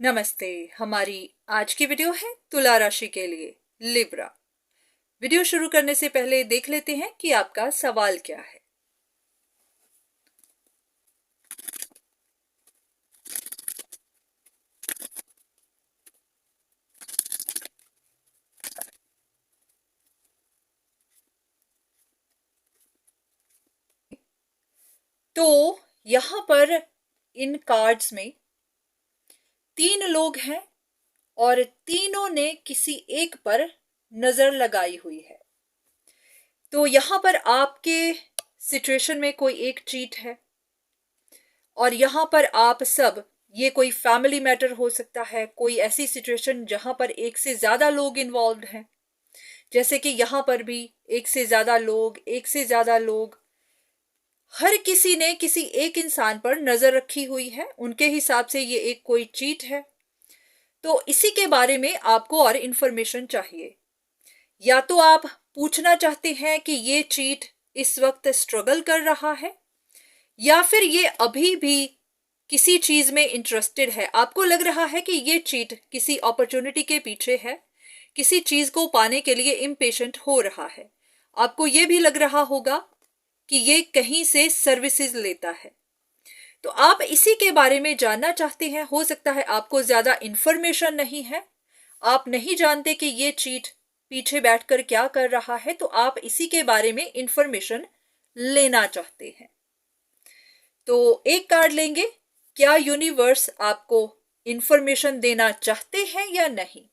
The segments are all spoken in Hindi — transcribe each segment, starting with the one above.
नमस्ते। हमारी आज की वीडियो है तुला राशि के लिए, लिब्रा। वीडियो शुरू करने से पहले देख लेते हैं कि आपका सवाल क्या है। तो यहां पर इन कार्ड्स में 3 लोग हैं और तीनों ने किसी एक पर नजर लगाई हुई है। तो यहां पर आपके सिचुएशन में कोई एक चीट है और यहां पर आप सब, ये कोई फैमिली मैटर हो सकता है, कोई ऐसी सिचुएशन जहां पर एक से ज्यादा लोग इन्वॉल्व हैं, जैसे कि यहां पर भी एक से ज्यादा लोग हर किसी ने किसी एक इंसान पर नजर रखी हुई है। उनके हिसाब से ये एक कोई चीट है। तो इसी के बारे में आपको और इंफॉर्मेशन चाहिए। या तो आप पूछना चाहते हैं कि ये चीट इस वक्त स्ट्रगल कर रहा है, या फिर ये अभी भी किसी चीज में इंटरेस्टेड है। आपको लग रहा है कि ये चीट किसी अपॉर्चुनिटी के पीछे है, किसी चीज को पाने के लिए इम्पेशेंट हो रहा है। आपको ये भी लग रहा होगा कि ये कहीं से सर्विसेज लेता है। तो आप इसी के बारे में जानना चाहते हैं। हो सकता है आपको ज्यादा इंफॉर्मेशन नहीं है, आप नहीं जानते कि ये चीट पीछे बैठकर क्या कर रहा है, तो आप इसी के बारे में इंफॉर्मेशन लेना चाहते हैं। तो एक कार्ड लेंगे, क्या यूनिवर्स आपको इंफॉर्मेशन देना चाहते हैं या नहीं।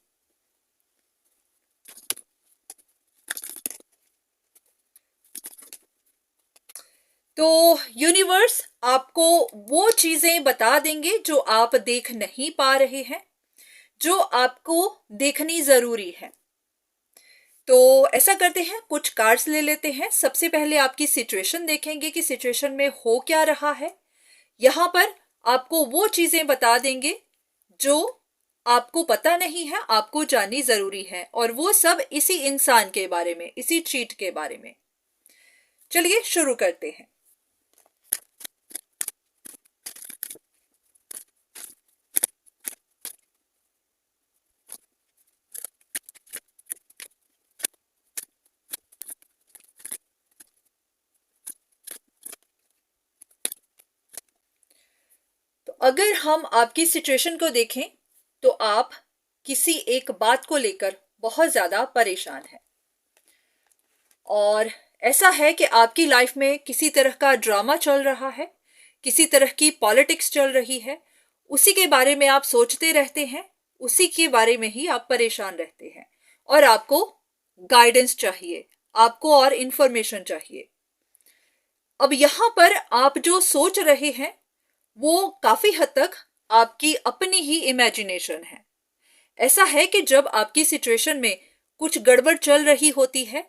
तो यूनिवर्स आपको वो चीजें बता देंगे जो आप देख नहीं पा रहे हैं, जो आपको देखनी जरूरी है। तो ऐसा करते हैं, कुछ कार्ड्स ले लेते हैं। सबसे पहले आपकी सिचुएशन देखेंगे कि सिचुएशन में हो क्या रहा है। यहां पर आपको वो चीजें बता देंगे जो आपको पता नहीं है, आपको जाननी जरूरी है, और वो सब इसी इंसान के बारे में, इसी चीट के बारे में। चलिए शुरू करते हैं। तो अगर हम आपकी सिचुएशन को देखें तो आप किसी एक बात को लेकर बहुत ज्यादा परेशान हैं, और ऐसा है कि आपकी लाइफ में किसी तरह का ड्रामा चल रहा है, किसी तरह की पॉलिटिक्स चल रही है। उसी के बारे में आप सोचते रहते हैं, उसी के बारे में ही आप परेशान रहते हैं, और आपको गाइडेंस चाहिए, आपको और इंफॉर्मेशन चाहिए। अब यहां पर आप जो सोच रहे हैं वो काफी हद तक आपकी अपनी ही इमेजिनेशन है। ऐसा है कि जब आपकी सिचुएशन में कुछ गड़बड़ चल रही होती है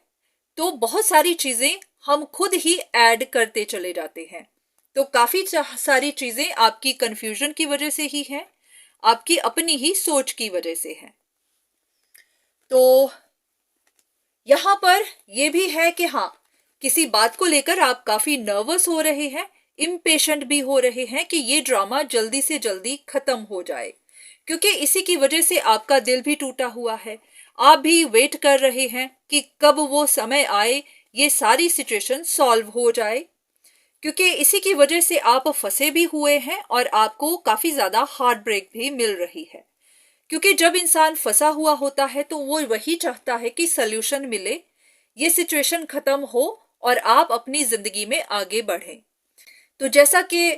तो बहुत सारी चीजें हम खुद ही ऐड करते चले जाते हैं। तो काफी सारी चीजें आपकी कंफ्यूजन की वजह से ही हैं, आपकी अपनी ही सोच की वजह से है। तो यहां पर यह भी है कि हाँ, किसी बात को लेकर आप काफी नर्वस हो रहे हैं, इम्पेशेंट भी हो रहे हैं कि ये ड्रामा जल्दी से जल्दी खत्म हो जाए, क्योंकि इसी की वजह से आपका दिल भी टूटा हुआ है। आप भी वेट कर रहे हैं कि कब वो समय आए, ये सारी सिचुएशन सॉल्व हो जाए, क्योंकि इसी की वजह से आप फंसे भी हुए हैं और आपको काफी ज्यादा हार्ट ब्रेक भी मिल रही है। क्योंकि जब इंसान फंसा हुआ होता है तो वो वही चाहता है कि सल्यूशन मिले, ये सिचुएशन खत्म हो और आप अपनी जिंदगी में आगे बढ़ें। तो जैसा कि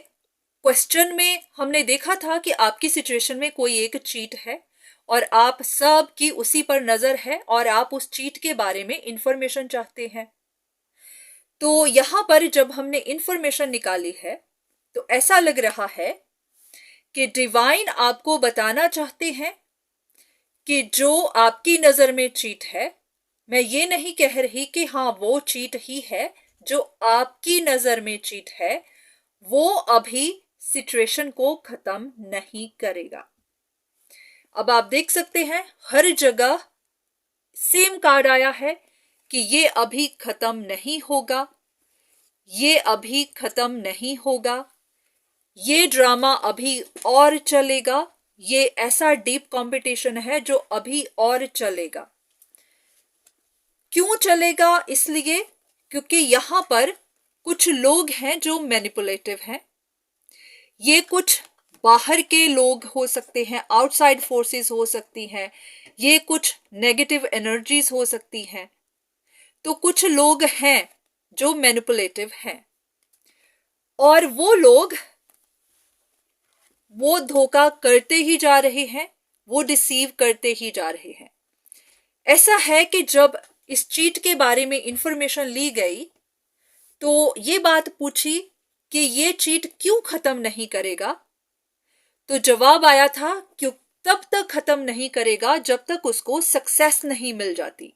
क्वेश्चन में हमने देखा था कि आपकी सिचुएशन में कोई एक चीट है और आप सब की उसी पर नजर है और आप उस चीट के बारे में इंफॉर्मेशन चाहते हैं। तो यहां पर जब हमने इंफॉर्मेशन निकाली है तो ऐसा लग रहा है कि डिवाइन आपको बताना चाहते हैं कि जो आपकी नजर में चीट है, मैं ये नहीं कह रही कि हाँ वो चीट ही है, जो आपकी नजर में चीट है वो अभी सिचुएशन को खत्म नहीं करेगा। अब आप देख सकते हैं हर जगह सेम कार्ड आया है कि ये अभी खत्म नहीं होगा, ये अभी खत्म नहीं होगा, ये ड्रामा अभी और चलेगा, ये ऐसा डीप कंपटीशन है जो अभी और चलेगा। क्यों चलेगा? इसलिए क्योंकि यहाँ पर कुछ लोग हैं जो मैनिपुलेटिव हैं। ये कुछ बाहर के लोग हो सकते हैं, आउटसाइड फोर्सेस हो सकती हैं, ये कुछ नेगेटिव एनर्जीज हो सकती हैं। तो कुछ लोग हैं जो मैनिपुलेटिव हैं और वो लोग वो धोखा करते ही जा रहे हैं, वो डिसीव करते ही जा रहे हैं। ऐसा है कि जब इस चीट के बारे में इंफॉर्मेशन ली गई तो ये बात पूछी कि ये चीट क्यों खत्म नहीं करेगा, तो जवाब आया था क्यों तब तक खत्म नहीं करेगा जब तक उसको सक्सेस नहीं मिल जाती।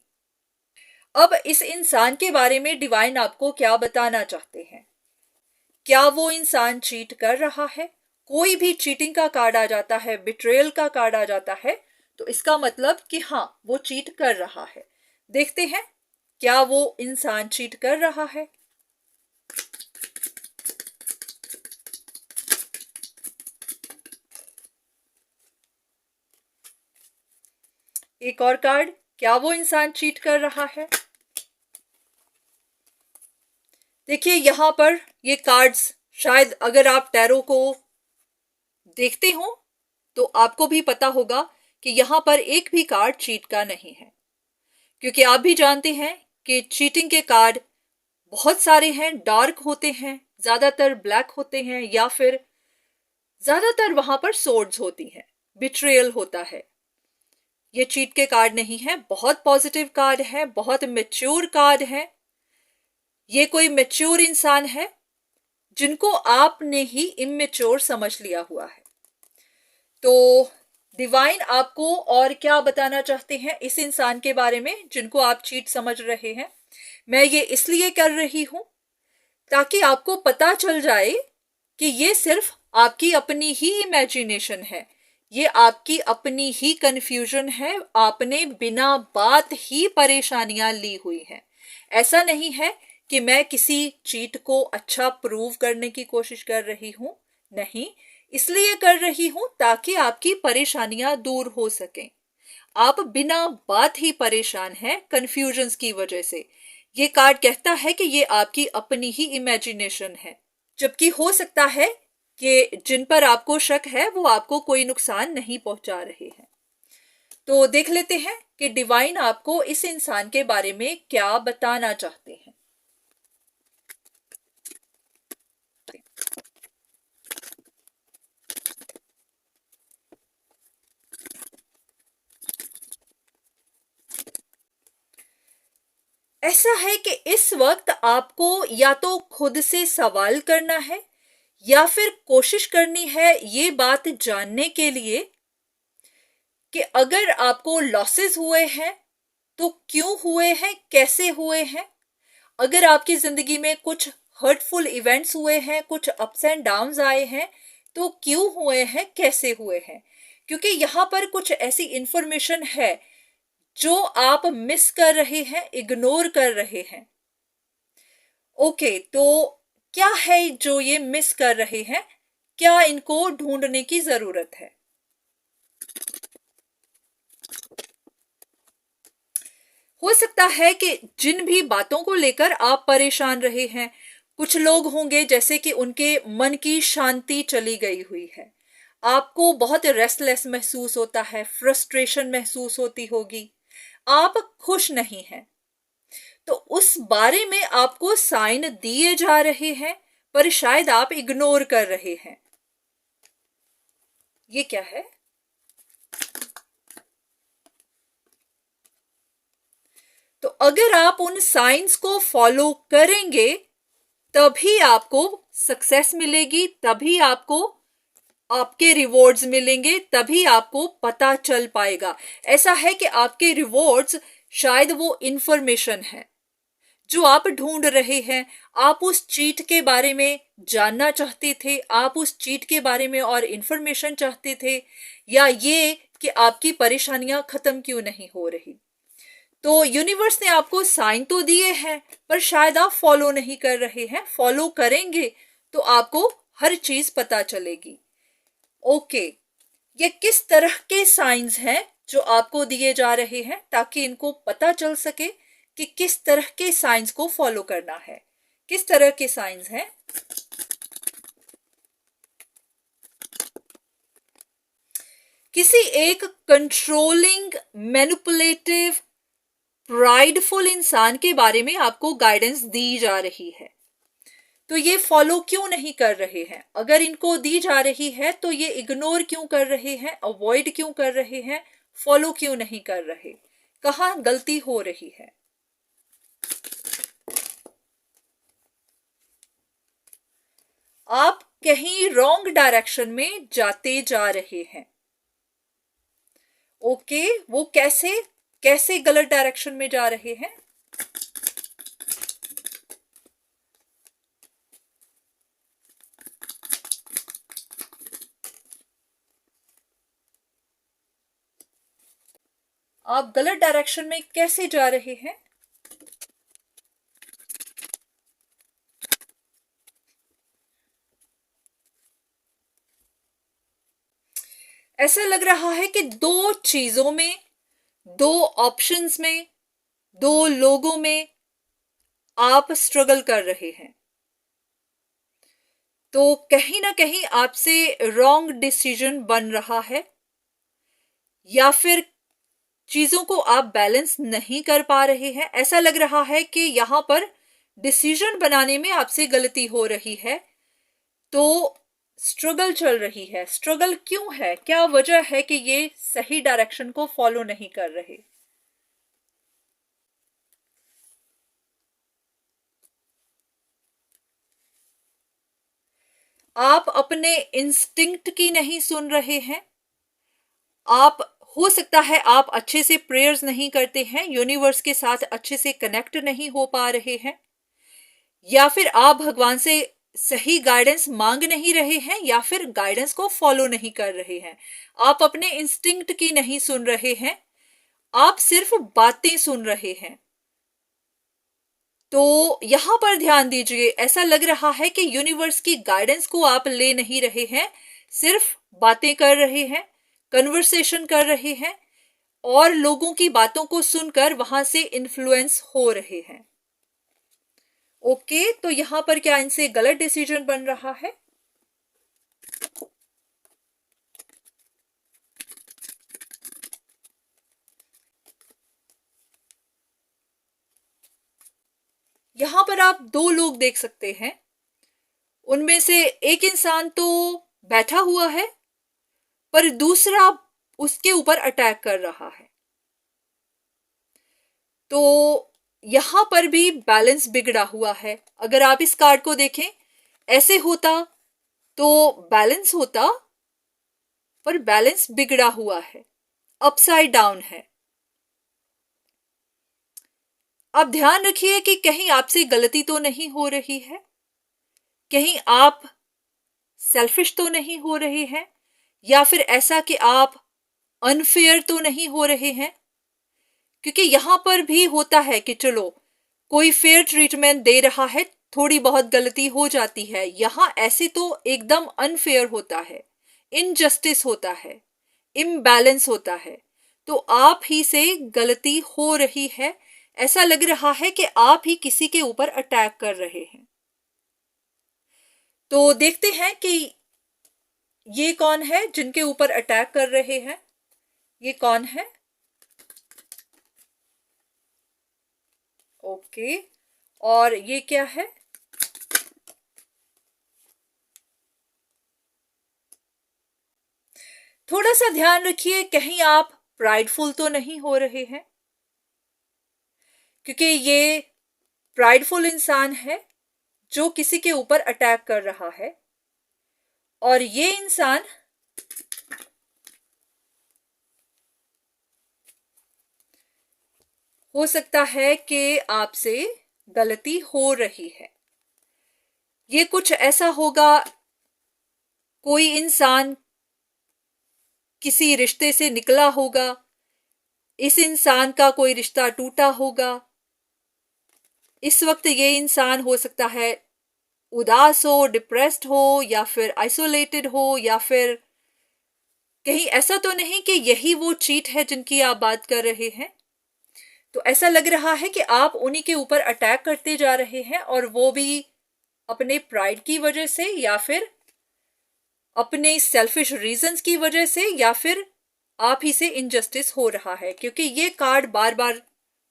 अब इस इंसान के बारे में डिवाइन आपको क्या बताना चाहते हैं? क्या वो इंसान चीट कर रहा है? कोई भी चीटिंग का कार्ड आ जाता है, बिट्रेयल का कार्ड आ जाता है, तो इसका मतलब कि हाँ, वो चीट कर रहा है। देखते हैं क्या वो इंसान चीट कर रहा है। एक और कार्ड, क्या वो इंसान चीट कर रहा है? देखिए यहां पर ये कार्ड्स, शायद अगर आप टैरो को देखते हो तो आपको भी पता होगा कि यहां पर एक भी कार्ड चीट का नहीं है, क्योंकि आप भी जानते हैं कि चीटिंग के कार्ड बहुत सारे हैं, डार्क होते हैं, ज्यादातर ब्लैक होते हैं, या फिर ज्यादातर वहां पर सोर्ड्स होती हैं, बिट्रेयल होता है। ये चीट के कार्ड नहीं है, बहुत पॉजिटिव कार्ड है, बहुत मैच्योर कार्ड है। ये कोई मैच्योर इंसान है जिनको आपने ही इमेच्योर समझ लिया हुआ है। तो डिवाइन आपको और क्या बताना चाहते हैं इस इंसान के बारे में जिनको आप चीट समझ रहे हैं? मैं ये इसलिए कर रही हूं ताकि आपको पता चल जाए कि ये सिर्फ आपकी अपनी ही इमेजिनेशन है, ये आपकी अपनी ही कंफ्यूजन है, आपने बिना बात ही परेशानियां ली हुई हैं। ऐसा नहीं है कि मैं किसी चीट को अच्छा प्रूव करने की कोशिश कर रही हूं, नहीं, इसलिए कर रही हूं ताकि आपकी परेशानियां दूर हो सकें। आप बिना बात ही परेशान हैं कंफ्यूजन्स की वजह से। ये कार्ड कहता है कि ये आपकी अपनी ही इमेजिनेशन है, जबकि हो सकता है कि जिन पर आपको शक है वो आपको कोई नुकसान नहीं पहुंचा रहे हैं। तो देख लेते हैं कि डिवाइन आपको इस इंसान के बारे में क्या बताना चाहते हैं। ऐसा है कि इस वक्त आपको या तो खुद से सवाल करना है या फिर कोशिश करनी है ये बात जानने के लिए कि अगर आपको लॉसेस हुए हैं तो क्यों हुए हैं, कैसे हुए हैं। अगर आपकी जिंदगी में कुछ हर्टफुल इवेंट्स हुए हैं, कुछ अप्स एंड डाउन्स आए हैं, तो क्यों हुए हैं, कैसे हुए हैं। क्योंकि यहाँ पर कुछ ऐसी इंफॉर्मेशन है जो आप मिस कर रहे हैं, इग्नोर कर रहे हैं। ओके, तो क्या है जो ये मिस कर रहे हैं, क्या इनको ढूंढने की जरूरत है? हो सकता है कि जिन भी बातों को लेकर आप परेशान रहे हैं, कुछ लोग होंगे जैसे कि उनके मन की शांति चली गई हुई है, आपको बहुत रेस्टलेस महसूस होता है, फ्रस्ट्रेशन महसूस होती होगी, आप खुश नहीं हैं। तो उस बारे में आपको साइन दिए जा रहे हैं पर शायद आप इग्नोर कर रहे हैं। ये क्या है? तो अगर आप उन साइंस को फॉलो करेंगे तभी आपको सक्सेस मिलेगी, तभी आपको आपके रिवॉर्ड्स मिलेंगे, तभी आपको पता चल पाएगा। ऐसा है कि आपके रिवॉर्ड्स शायद वो इंफॉर्मेशन है जो आप ढूंढ रहे हैं। आप उस चीट के बारे में जानना चाहते थे, आप उस चीट के बारे में और इंफॉर्मेशन चाहते थे, या ये कि आपकी परेशानियां खत्म क्यों नहीं हो रही। तो यूनिवर्स ने आपको साइन तो दिए हैं पर शायद आप फॉलो नहीं कर रहे हैं। फॉलो करेंगे तो आपको हर चीज पता चलेगी। ओके, ये किस तरह के साइंस हैं जो आपको दिए जा रहे हैं ताकि इनको पता चल सके कि किस तरह के साइंस को फॉलो करना है। किस तरह के साइंस हैं? किसी एक कंट्रोलिंग, मैनिपुलेटिव, प्राइडफुल इंसान के बारे में आपको गाइडेंस दी जा रही है, तो ये फॉलो क्यों नहीं कर रहे हैं? अगर इनको दी जा रही है तो ये इग्नोर क्यों कर रहे हैं, अवॉइड क्यों कर रहे हैं, फॉलो क्यों नहीं कर रहे? कहाँ गलती हो रही है? आप कहीं रॉन्ग डायरेक्शन में जाते जा रहे हैं। ओके, वो कैसे कैसे गलत डायरेक्शन में जा रहे हैं? आप गलत डायरेक्शन में कैसे जा रहे हैं? ऐसा लग रहा है कि दो चीजों में, दो ऑप्शंस में, दो लोगों में आप स्ट्रगल कर रहे हैं। तो कहीं ना कहीं आपसे रॉन्ग डिसीजन बन रहा है, या फिर चीजों को आप बैलेंस नहीं कर पा रहे हैं। ऐसा लग रहा है कि यहां पर डिसीजन बनाने में आपसे गलती हो रही है, तो स्ट्रगल चल रही है। स्ट्रगल क्यों है? क्या वजह है कि ये सही डायरेक्शन को फॉलो नहीं कर रहे? आप अपने इंस्टिंक्ट की नहीं सुन रहे हैं। आप, हो सकता है आप अच्छे से प्रेयर्स नहीं करते हैं, यूनिवर्स के साथ अच्छे से कनेक्ट नहीं हो पा रहे हैं, या फिर आप भगवान से सही गाइडेंस मांग नहीं रहे हैं, या फिर गाइडेंस को फॉलो नहीं कर रहे हैं। आप अपने इंस्टिंक्ट की नहीं सुन रहे हैं, आप सिर्फ बातें सुन रहे हैं। तो यहां पर ध्यान दीजिए, ऐसा लग रहा है कि यूनिवर्स की गाइडेंस को आप ले नहीं रहे हैं, सिर्फ बातें कर रहे हैं, कन्वर्सेशन कर रहे हैं, और लोगों की बातों को सुनकर वहां से इन्फ्लुएंस हो रहे हैं। ओके, तो यहां पर क्या इनसे गलत डिसीजन बन रहा है? यहां पर आप दो लोग देख सकते हैं। उनमें से एक इंसान तो बैठा हुआ है, पर दूसरा उसके ऊपर अटैक कर रहा है। तो यहां पर भी बैलेंस बिगड़ा हुआ है। अगर आप इस कार्ड को देखें, ऐसे होता तो बैलेंस होता, पर बैलेंस बिगड़ा हुआ है, अपसाइड डाउन है। आप ध्यान रखिए कि कहीं आपसे गलती तो नहीं हो रही है, कहीं आप सेल्फिश तो नहीं हो रहे हैं, या फिर ऐसा कि आप अनफेयर तो नहीं हो रहे हैं। क्योंकि यहां पर भी होता है कि चलो कोई फेयर ट्रीटमेंट दे रहा है, थोड़ी बहुत गलती हो जाती है। यहां ऐसे तो एकदम अनफेयर होता है, इनजस्टिस होता है, इम्बैलेंस होता है। तो आप ही से गलती हो रही है। ऐसा लग रहा है कि आप ही किसी के ऊपर अटैक कर रहे हैं। तो देखते हैं कि ये कौन है जिनके ऊपर अटैक कर रहे हैं। ये कौन है? ओके, और ये क्या है? थोड़ा सा ध्यान रखिए, कहीं आप प्राइडफुल तो नहीं हो रहे हैं, क्योंकि ये प्राइडफुल इंसान है जो किसी के ऊपर अटैक कर रहा है, और ये इंसान हो सकता है कि आपसे गलती हो रही है। ये कुछ ऐसा होगा, कोई इंसान किसी रिश्ते से निकला होगा, इस इंसान का कोई रिश्ता टूटा होगा। इस वक्त ये इंसान हो सकता है उदास हो, डिप्रेस्ड हो, या फिर आइसोलेटेड हो, या फिर कहीं ऐसा तो नहीं कि यही वो चीट है जिनकी आप बात कर रहे हैं? तो ऐसा लग रहा है कि आप उन्हीं के ऊपर अटैक करते जा रहे हैं, और वो भी अपने प्राइड की वजह से, या फिर अपने सेल्फिश रीजंस की वजह से, या फिर आप ही से इनजस्टिस हो रहा है, क्योंकि ये कार्ड बार बार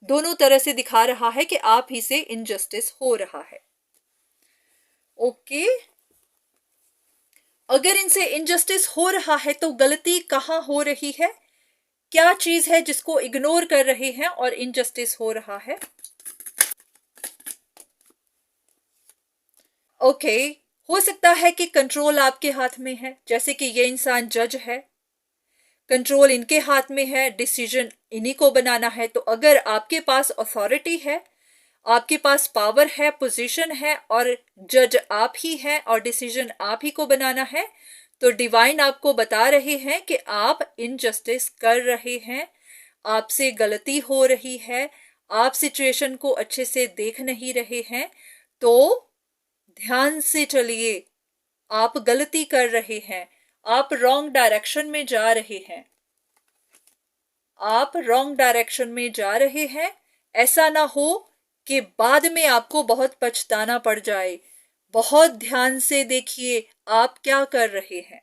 दोनों तरह से दिखा रहा है कि आप ही से इनजस्टिस हो रहा है। ओके, अगर इनसे इनजस्टिस हो रहा है तो गलती कहाँ हो रही है? क्या चीज है जिसको इग्नोर कर रहे हैं और इनजस्टिस हो रहा है? ओके, हो सकता है कि कंट्रोल आपके हाथ में है, जैसे कि ये इंसान जज है, कंट्रोल इनके हाथ में है, डिसीजन इन्हीं को बनाना है। तो अगर आपके पास अथॉरिटी है, आपके पास पावर है, पोजीशन है, और जज आप ही हैं और डिसीजन आप ही को बनाना है, तो डिवाइन आपको बता रहे हैं कि आप इनजस्टिस कर रहे हैं, आपसे गलती हो रही है, आप सिचुएशन को अच्छे से देख नहीं रहे हैं। तो ध्यान से चलिए, आप गलती कर रहे हैं, आप रॉन्ग डायरेक्शन में जा रहे हैं, आप रॉन्ग डायरेक्शन में जा रहे हैं। ऐसा ना हो कि बाद में आपको बहुत पछताना पड़ जाए। बहुत ध्यान से देखिए आप क्या कर रहे हैं।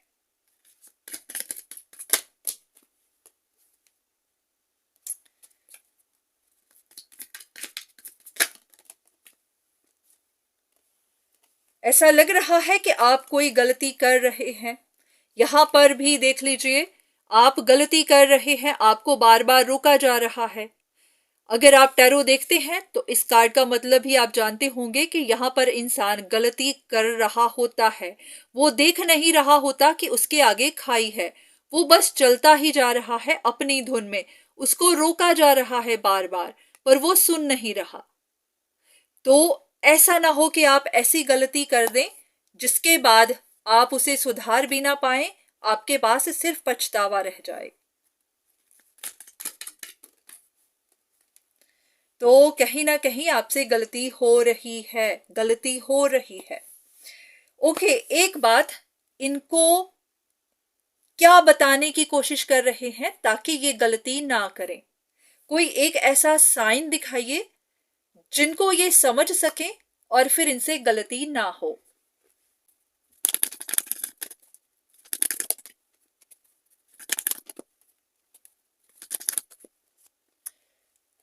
ऐसा लग रहा है कि आप कोई गलती कर रहे हैं। यहां पर भी देख लीजिए, आप गलती कर रहे हैं, आपको बार बार रोका जा रहा है। अगर आप टैरो देखते हैं तो इस कार्ड का मतलब ही आप जानते होंगे कि यहाँ पर इंसान गलती कर रहा होता है। वो देख नहीं रहा होता कि उसके आगे खाई है, वो बस चलता ही जा रहा है अपनी धुन में। उसको रोका जा रहा है बार बार, पर वो सुन नहीं रहा। तो ऐसा ना हो कि आप ऐसी गलती कर दें जिसके बाद आप उसे सुधार भी ना पाए, आपके पास सिर्फ पछतावा रह जाए। तो कहीं ना कहीं आपसे गलती हो रही है, गलती हो रही है। ओके, एक बात, इनको क्या बताने की कोशिश कर रहे हैं ताकि ये गलती ना करें? कोई एक ऐसा साइन दिखाइए जिनको ये समझ सकें और फिर इनसे गलती ना हो।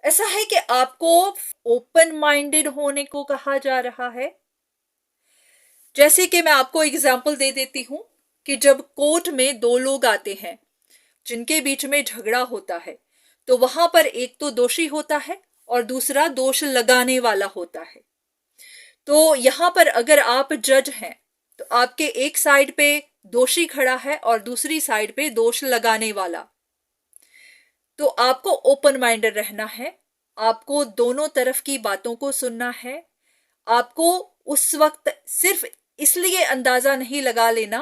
ऐसा है कि आपको ओपन माइंडेड होने को कहा जा रहा है। जैसे कि मैं आपको एग्जाम्पल दे देती हूं कि जब कोर्ट में दो लोग आते हैं जिनके बीच में झगड़ा होता है, तो वहां पर एक तो दोषी होता है और दूसरा दोष लगाने वाला होता है। तो यहां पर अगर आप जज हैं तो आपके एक साइड पे दोषी खड़ा है और दूसरी साइड पे दोष लगाने वाला। तो आपको ओपन माइंडेड रहना है, आपको दोनों तरफ की बातों को सुनना है। आपको उस वक्त सिर्फ इसलिए अंदाजा नहीं लगा लेना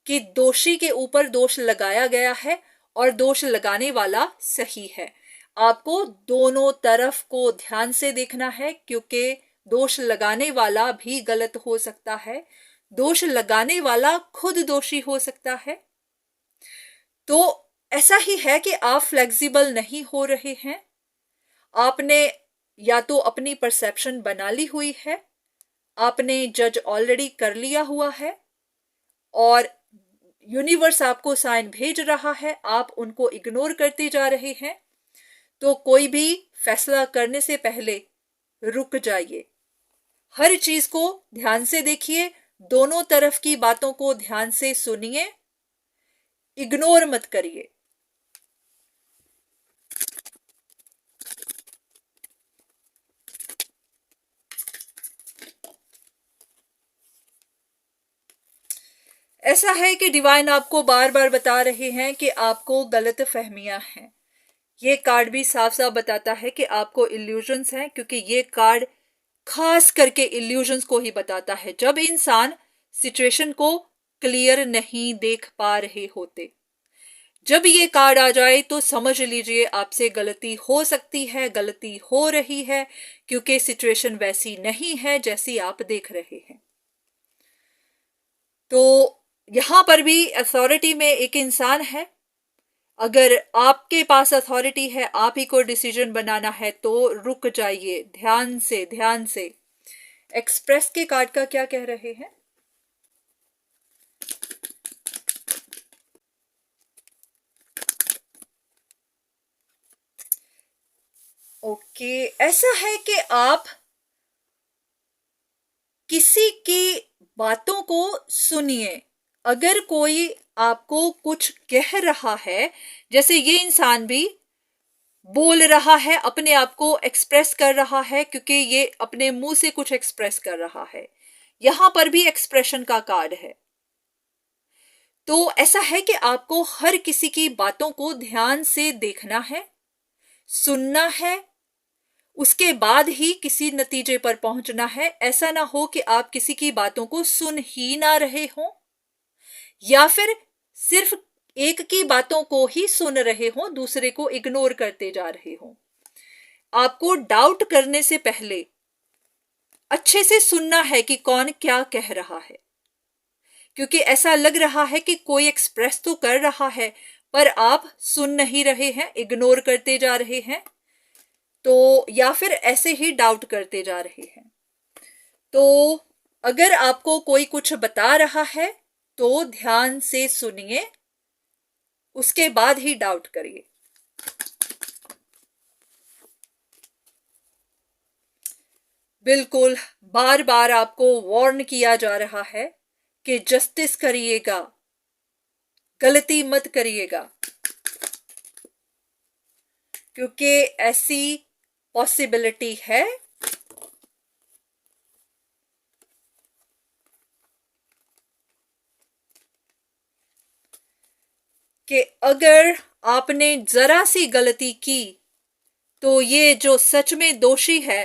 कि दोषी के ऊपर दोष लगाया गया है और दोष लगाने वाला सही है। आपको दोनों तरफ को ध्यान से देखना है, क्योंकि दोष लगाने वाला भी गलत हो सकता है, दोष लगाने वाला खुद दोषी हो सकता है। तो ऐसा ही है कि आप फ्लेक्सिबल नहीं हो रहे हैं। आपने या तो अपनी परसेप्शन बना ली हुई है, आपने जज ऑलरेडी कर लिया हुआ है, और यूनिवर्स आपको साइन भेज रहा है, आप उनको इग्नोर करते जा रहे हैं। तो कोई भी फैसला करने से पहले रुक जाइए, हर चीज को ध्यान से देखिए, दोनों तरफ की बातों को ध्यान से सुनिए, इग्नोर मत करिए। ऐसा है कि डिवाइन आपको बार बार बता रहे हैं कि आपको गलत फहमियां हैं। ये कार्ड भी साफ साफ बताता है कि आपको इल्यूजन्स हैं, क्योंकि ये कार्ड खास करके इल्यूजन्स को ही बताता है, जब इंसान सिचुएशन को क्लियर नहीं देख पा रहे होते। जब ये कार्ड आ जाए तो समझ लीजिए आपसे गलती हो सकती है, गलती हो रही है, क्योंकि सिचुएशन वैसी नहीं है जैसी आप देख रहे हैं। तो यहां पर भी अथॉरिटी में एक इंसान है अगर आपके पास अथॉरिटी है, आप ही को डिसीजन बनाना है, तो रुक जाइए, ध्यान से ध्यान से। एक्सप्रेस के कार्ड का क्या कह रहे हैं? ओके, ऐसा है कि आप किसी की बातों को सुनिए। अगर कोई आपको कुछ कह रहा है, जैसे ये इंसान भी बोल रहा है, अपने आप को एक्सप्रेस कर रहा है, क्योंकि ये अपने मुंह से कुछ एक्सप्रेस कर रहा है। यहां पर भी एक्सप्रेशन का कार्ड है। तो ऐसा है कि आपको हर किसी की बातों को ध्यान से देखना है, सुनना है, उसके बाद ही किसी नतीजे पर पहुंचना है। ऐसा ना हो कि आप किसी की बातों को सुन ही ना रहे हो, या फिर सिर्फ एक की बातों को ही सुन रहे हो, दूसरे को इग्नोर करते जा रहे हो। आपको डाउट करने से पहले अच्छे से सुनना है कि कौन क्या कह रहा है, क्योंकि ऐसा लग रहा है कि कोई एक्सप्रेस तो कर रहा है, पर आप सुन नहीं रहे हैं, इग्नोर करते जा रहे हैं, तो या फिर ऐसे ही डाउट करते जा रहे हैं। तो अगर आपको कोई कुछ बता रहा है तो ध्यान से सुनिए, उसके बाद ही डाउट करिए। बिल्कुल, बार बार आपको वार्न किया जा रहा है कि जस्टिस करिएगा, गलती मत करिएगा, क्योंकि ऐसी पॉसिबिलिटी है कि अगर आपने जरा सी गलती की तो ये जो सच में दोषी है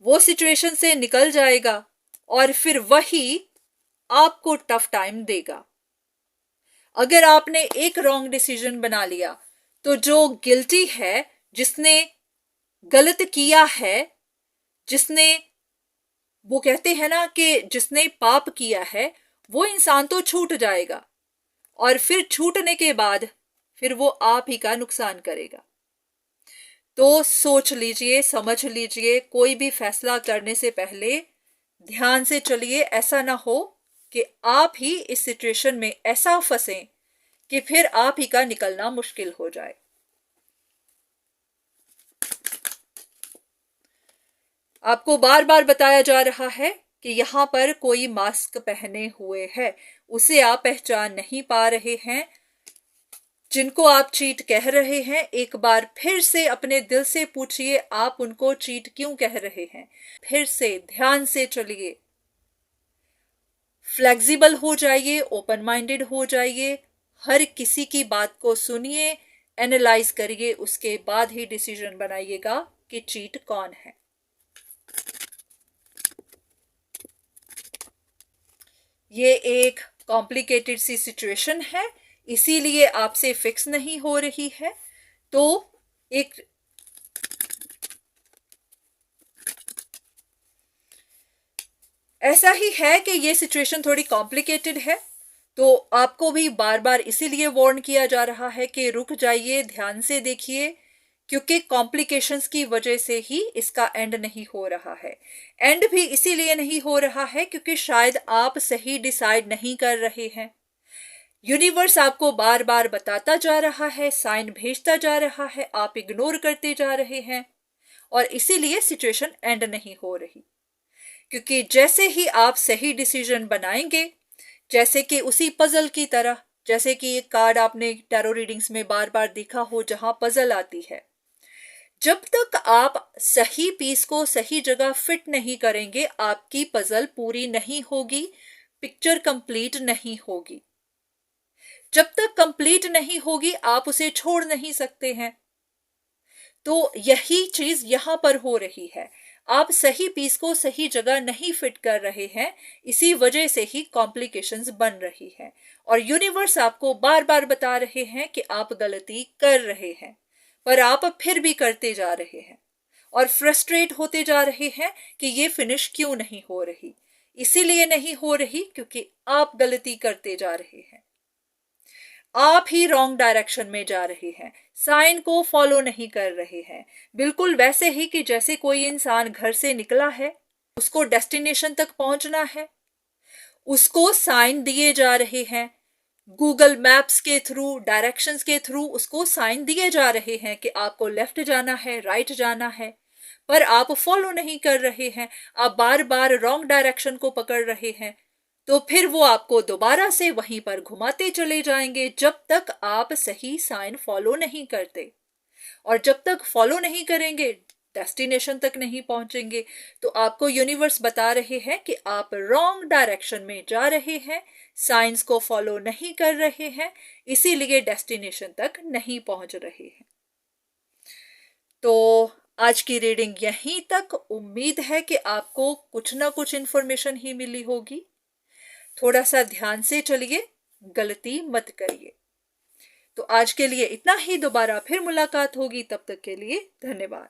वो सिचुएशन से निकल जाएगा और फिर वही आपको टफ टाइम देगा। अगर आपने एक रॉन्ग डिसीजन बना लिया तो जो गिल्टी है, जिसने गलत किया है, जिसने, वो कहते हैं ना कि जिसने पाप किया है, वो इंसान तो छूट जाएगा और फिर छूटने के बाद फिर वो आप ही का नुकसान करेगा। तो सोच लीजिए, समझ लीजिए, कोई भी फैसला करने से पहले ध्यान से चलिए। ऐसा ना हो कि आप ही इस सिचुएशन में ऐसा फंसे कि फिर आप ही का निकलना मुश्किल हो जाए। आपको बार बार बताया जा रहा है कि यहां पर कोई मास्क पहने हुए है, उसे आप पहचान नहीं पा रहे हैं। जिनको आप चीट कह रहे हैं, एक बार फिर से अपने दिल से पूछिए, आप उनको चीट क्यों कह रहे हैं। फिर से ध्यान से चलिए, फ्लेक्सिबल हो जाइए, ओपन माइंडेड हो जाइए, हर किसी की बात को सुनिए, एनालाइज करिए, उसके बाद ही डिसीजन बनाइएगा कि चीट कौन है। ये एक कॉम्प्लिकेटेड सी सिचुएशन है, इसीलिए आपसे फिक्स नहीं हो रही है। तो एक ऐसा ही है कि ये सिचुएशन थोड़ी कॉम्प्लिकेटेड है, तो आपको भी बार बार इसीलिए वार्न किया जा रहा है कि रुक जाइए, ध्यान से देखिए, क्योंकि कॉम्प्लिकेशंस की वजह से ही इसका एंड नहीं हो रहा है। एंड भी इसीलिए नहीं हो रहा है क्योंकि शायद आप सही डिसाइड नहीं कर रहे हैं। यूनिवर्स आपको बार बार बताता जा रहा है, साइन भेजता जा रहा है, आप इग्नोर करते जा रहे हैं और इसीलिए सिचुएशन एंड नहीं हो रही। क्योंकि जैसे ही आप सही डिसीजन बनाएंगे, जैसे कि उसी पजल की तरह, जैसे कि एक कार्ड आपने टैरो रीडिंग्स में बार बार देखा हो जहां पजल आती है, जब तक आप सही पीस को सही जगह फिट नहीं करेंगे, आपकी पजल पूरी नहीं होगी, पिक्चर कंप्लीट नहीं होगी। जब तक कंप्लीट नहीं होगी आप उसे छोड़ नहीं सकते हैं। तो यही चीज यहां पर हो रही है, आप सही पीस को सही जगह नहीं फिट कर रहे हैं, इसी वजह से ही कॉम्प्लिकेशंस बन रही है। और यूनिवर्स आपको बार बार बता रहे हैं कि आप गलती कर रहे हैं, पर आप फिर भी करते जा रहे हैं और फ्रस्ट्रेट होते जा रहे हैं कि ये फिनिश क्यों नहीं हो रही। इसीलिए नहीं हो रही क्योंकि आप गलती करते जा रहे हैं। आप ही रॉन्ग डायरेक्शन में जा रहे हैं, साइन को फॉलो नहीं कर रहे हैं। बिल्कुल वैसे ही कि जैसे कोई इंसान घर से निकला है, उसको डेस्टिनेशन तक पहुंचना है, उसको साइन दिए जा रहे हैं, गूगल मैप्स के थ्रू, डायरेक्शंस के थ्रू उसको साइन दिए जा रहे हैं कि आपको लेफ्ट जाना है, राइट जाना है, पर आप फॉलो नहीं कर रहे हैं, आप बार बार रॉन्ग डायरेक्शन को पकड़ रहे हैं, तो फिर वो आपको दोबारा से वहीं पर घुमाते चले जाएंगे जब तक आप सही साइन फॉलो नहीं करते। और जब तक फॉलो नहीं करेंगे, डेस्टिनेशन तक नहीं पहुंचेंगे। तो आपको यूनिवर्स बता रहे हैं कि आप रॉन्ग डायरेक्शन में जा रहे हैं, साइंस को फॉलो नहीं कर रहे हैं, इसीलिए डेस्टिनेशन तक नहीं पहुंच रहे हैं। तो आज की रीडिंग यहीं तक। उम्मीद है कि आपको कुछ ना कुछ इंफॉर्मेशन ही मिली होगी। थोड़ा सा ध्यान से चलिए, गलती मत करिए। तो आज के लिए इतना ही, दोबारा फिर मुलाकात होगी, तब तक के लिए धन्यवाद।